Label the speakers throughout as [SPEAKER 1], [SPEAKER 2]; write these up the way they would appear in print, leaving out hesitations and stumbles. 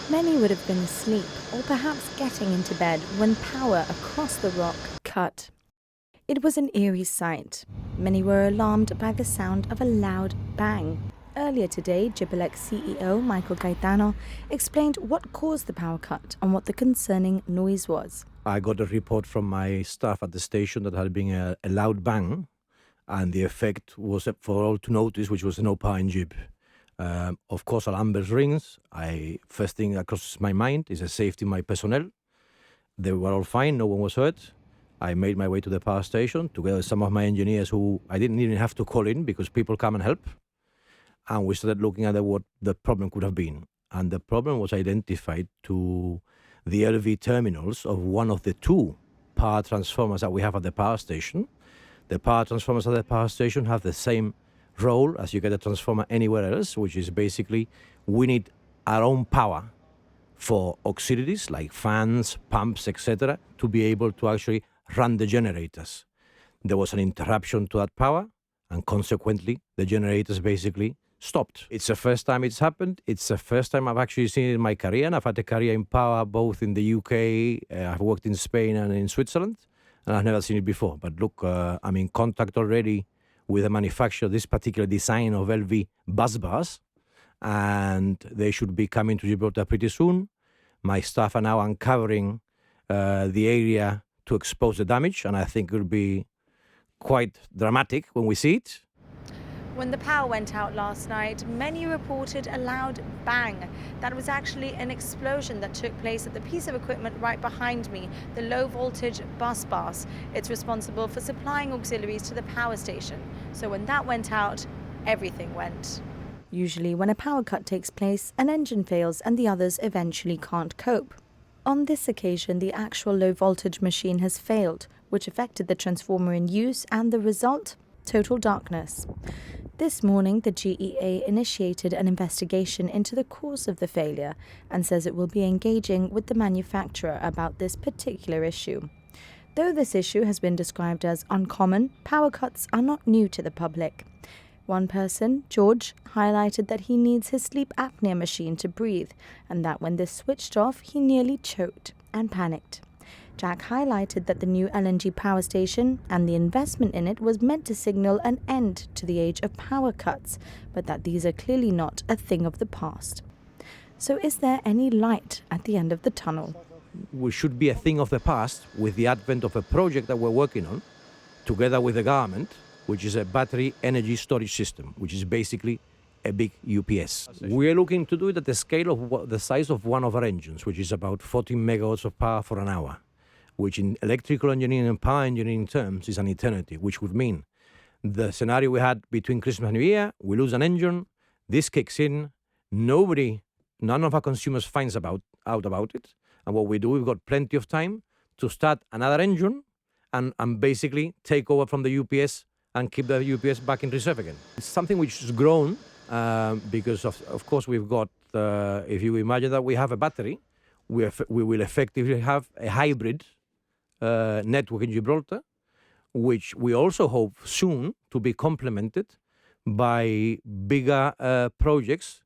[SPEAKER 1] Many would have been asleep or perhaps getting into bed when power across the rock cut. It was an eerie sight. Many were alarmed by the sound of a loud bang. Earlier today, Gibraltar CEO Michael Gaetano explained what caused the power cut and what the concerning noise was.
[SPEAKER 2] I got a report from my staff at the station that had been a loud bang, and the effect was for all to notice, which was no power in Gib. Of course, alarm bells rings. First thing that crosses my mind is the safety of my personnel. They were all fine, no one was hurt. I made my way to the power station together with some of my engineers who I didn't even have to call in because people come and help. And we started looking at what the problem could have been. And the problem was identified to the LV terminals of one of the two power transformers that we have at the power station. The power transformers at the power station have the same role as you get a transformer anywhere else, which is basically we need our own power for auxiliaries like fans, pumps, etc., to be able to actually run the generators. There was an interruption to that power, and consequently, the generators basically stopped. It's the first time it's happened. It's the first time I've actually seen it in my career, and I've had a career in power both in the UK, I've worked in Spain and in Switzerland, and I've never seen it before. But look, I'm in contact already with the manufacturer of this particular design of LV bus bars, and they should be coming to Gibraltar pretty soon. My staff are now uncovering the area to expose the damage, and I think it will be quite dramatic when we see it.
[SPEAKER 1] When the power went out last night, many reported a loud bang. That was actually an explosion that took place at the piece of equipment right behind me, the low voltage bus bars. It's responsible for supplying auxiliaries to the power station. So when that went out, everything went. Usually when a power cut takes place, an engine fails and the others eventually can't cope. On this occasion, the actual low voltage machine has failed, which affected the transformer in use, and the result? Total darkness. This morning, the GEA initiated an investigation into the cause of the failure and says it will be engaging with the manufacturer about this particular issue. Though this issue has been described as uncommon, power cuts are not new to the public. One person, George, highlighted that he needs his sleep apnea machine to breathe, and that when this switched off, he nearly choked and panicked. Jack highlighted that the new LNG power station and the investment in it was meant to signal an end to the age of power cuts, but that these are clearly not a thing of the past. So is there any light at the end of the tunnel?
[SPEAKER 2] We should be a thing of the past with the advent of a project that we're working on together with the government, which is a battery energy storage system, which is basically a big UPS. We are looking to do it at the scale of the size of one of our engines, which is about 14 megawatts of power for an hour, which in electrical engineering and power engineering terms is an eternity, which would mean the scenario we had between Christmas and New Year, we lose an engine, this kicks in, none of our consumers finds out about it, and what we do, we've got plenty of time to start another engine and basically take over from the UPS and keep the UPS back in reserve again. It's something which has grown because of course we've got, if you imagine that we have a battery, we will effectively have a hybrid network in Gibraltar, which we also hope soon to be complemented by bigger projects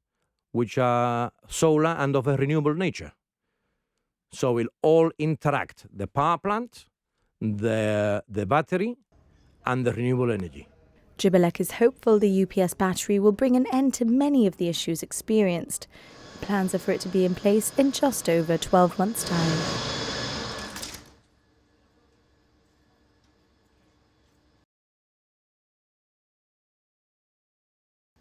[SPEAKER 2] which are solar and of a renewable nature. So we'll all interact, the power plant, the battery, and the renewable energy.
[SPEAKER 1] Gibraltar is hopeful the UPS battery will bring an end to many of the issues experienced. Plans are for it to be in place in just over 12 months' time.